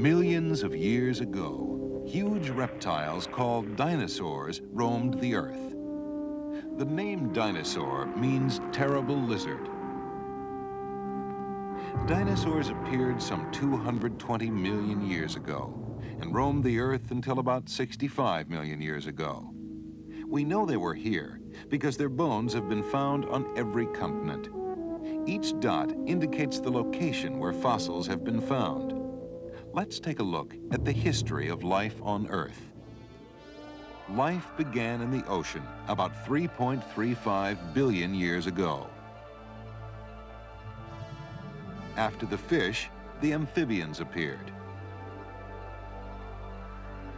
Millions of years ago, huge reptiles called dinosaurs roamed the earth. The name dinosaur means terrible lizard. Dinosaurs appeared some 220 million years ago and roamed the earth until about 65 million years ago. We know they were here because their bones have been found on every continent. Each dot indicates the location where fossils have been found. Let's take a look at the history of life on Earth. Life began in the ocean about 3.35 billion years ago. After the fish, the amphibians appeared.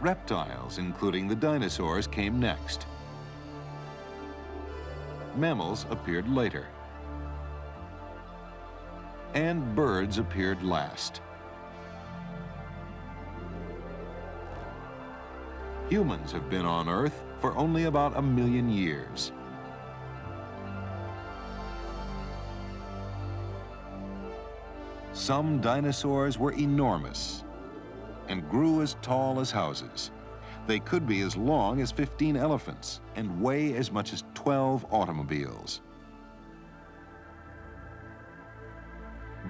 Reptiles, including the dinosaurs, came next. Mammals appeared later. And birds appeared last. Humans have been on Earth for only about 1 million years. Some dinosaurs were enormous and grew as tall as houses. They could be as long as 15 elephants and weigh as much as 12 automobiles.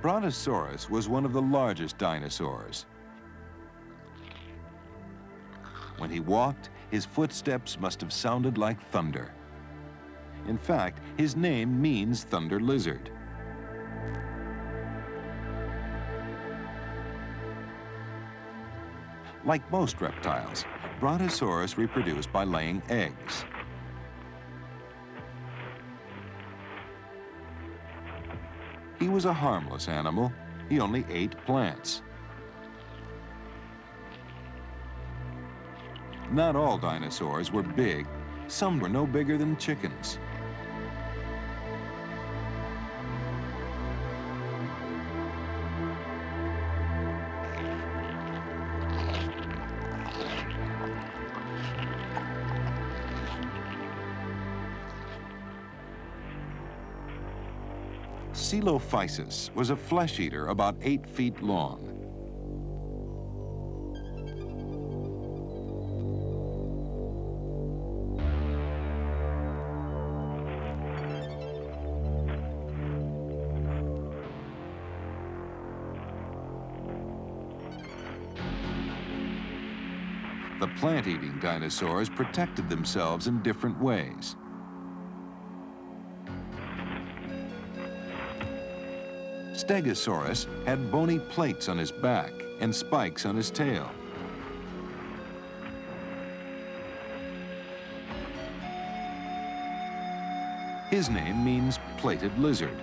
Brontosaurus was one of the largest dinosaurs. When he walked, his footsteps must have sounded like thunder. In fact, his name means thunder lizard. Like most reptiles, Brontosaurus reproduced by laying eggs. He was a harmless animal. He only ate plants. Not all dinosaurs were big. Some were no bigger than chickens. Coelophysis was a flesh eater about 8 feet long. The plant-eating dinosaurs protected themselves in different ways. Stegosaurus had bony plates on his back and spikes on his tail. His name means plated lizard.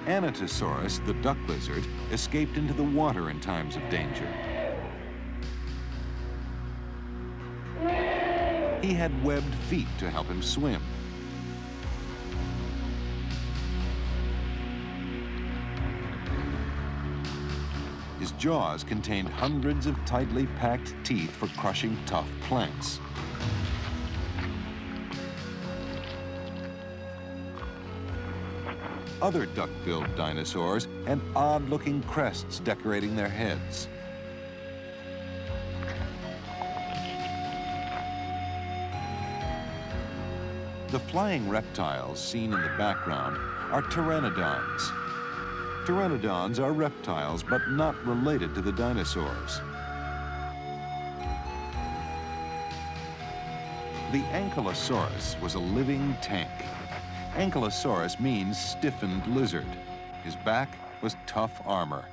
Anatosaurus, the duck lizard, escaped into the water in times of danger. He had webbed feet to help him swim. His jaws contained hundreds of tightly packed teeth for crushing tough plants. Other duck-billed dinosaurs had odd-looking crests decorating their heads. The flying reptiles seen in the background are pteranodons. Pteranodons are reptiles, but not related to the dinosaurs. The Ankylosaurus was a living tank. Ankylosaurus means stiffened lizard. His back was tough armor.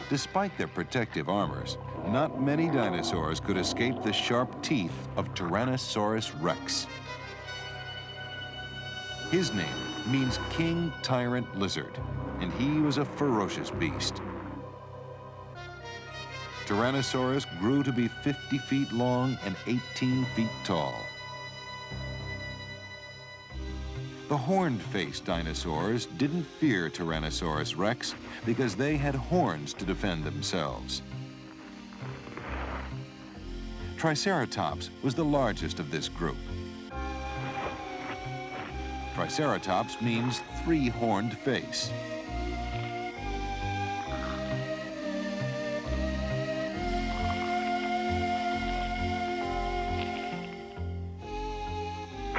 Despite their protective armors, not many dinosaurs could escape the sharp teeth of Tyrannosaurus rex. His name means king tyrant lizard, and he was a ferocious beast. Tyrannosaurus grew to be 50 feet long and 18 feet tall. The horned-faced dinosaurs didn't fear Tyrannosaurus rex because they had horns to defend themselves. Triceratops was the largest of this group. Triceratops means three-horned face.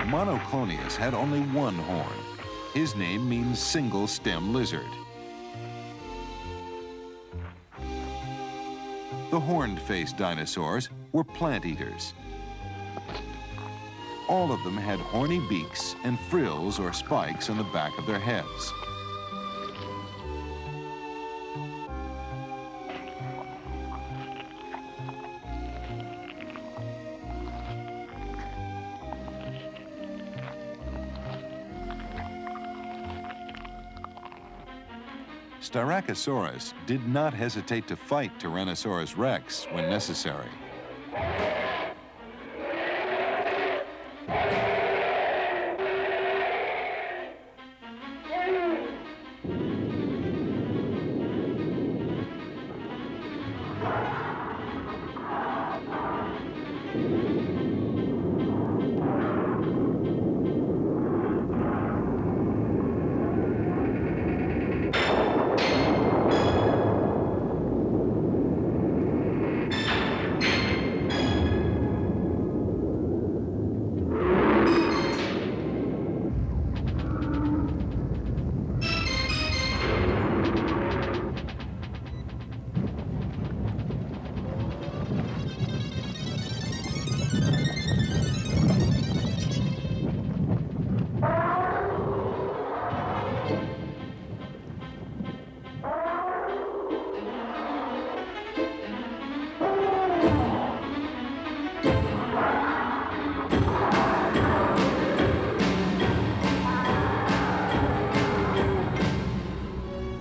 Monoclonius had only one horn. His name means single-stem lizard. The horned-faced dinosaurs were plant eaters. All of them had horny beaks and frills or spikes on the back of their heads. Styracosaurus did not hesitate to fight Tyrannosaurus rex when necessary.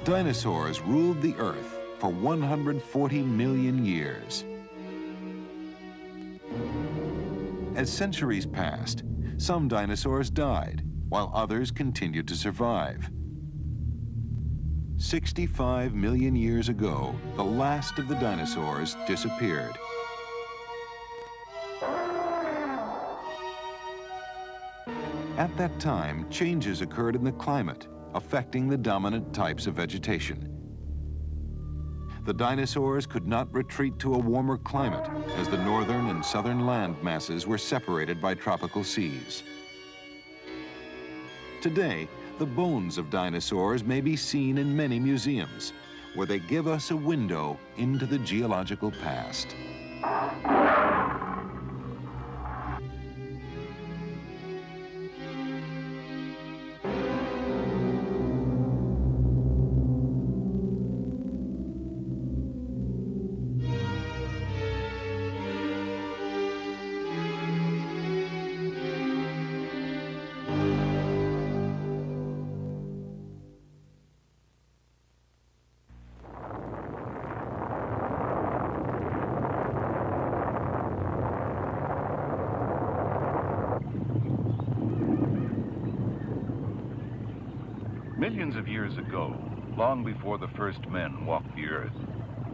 Dinosaurs ruled the Earth for 140 million years. As centuries passed, some dinosaurs died, while others continued to survive. 65 million years ago, the last of the dinosaurs disappeared. At that time, changes occurred in the climate, affecting the dominant types of vegetation. The dinosaurs could not retreat to a warmer climate, as the northern and southern land masses were separated by tropical seas. Today, the bones of dinosaurs may be seen in many museums, where they give us a window into the geological past. Millions of years ago, long before the first men walked the earth,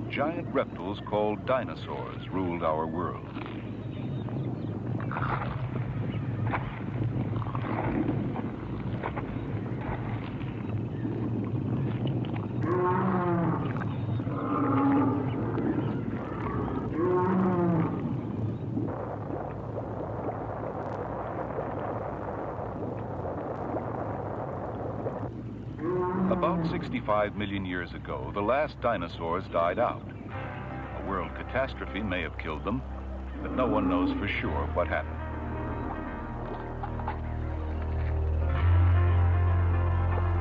giant reptiles called dinosaurs ruled our world. About 65 million years ago, the last dinosaurs died out. A world catastrophe may have killed them, but no one knows for sure what happened.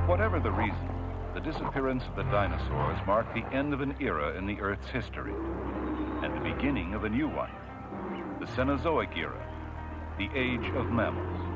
Whatever the reason, the disappearance of the dinosaurs marked the end of an era in the Earth's history, and the beginning of a new one, the Cenozoic era, the age of mammals.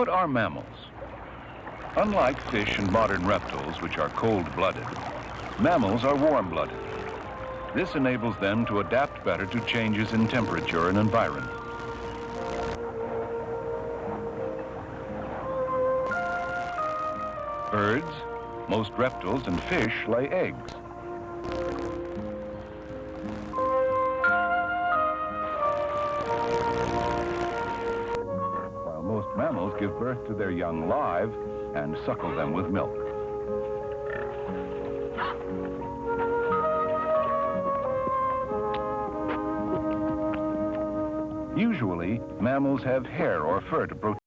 What are mammals? Unlike fish and modern reptiles, which are cold-blooded, mammals are warm-blooded. This enables them to adapt better to changes in temperature and environment. Birds, most reptiles, and fish lay eggs. While most mammals give birth to their young live and suckle them with milk. Usually, mammals have hair or fur to protect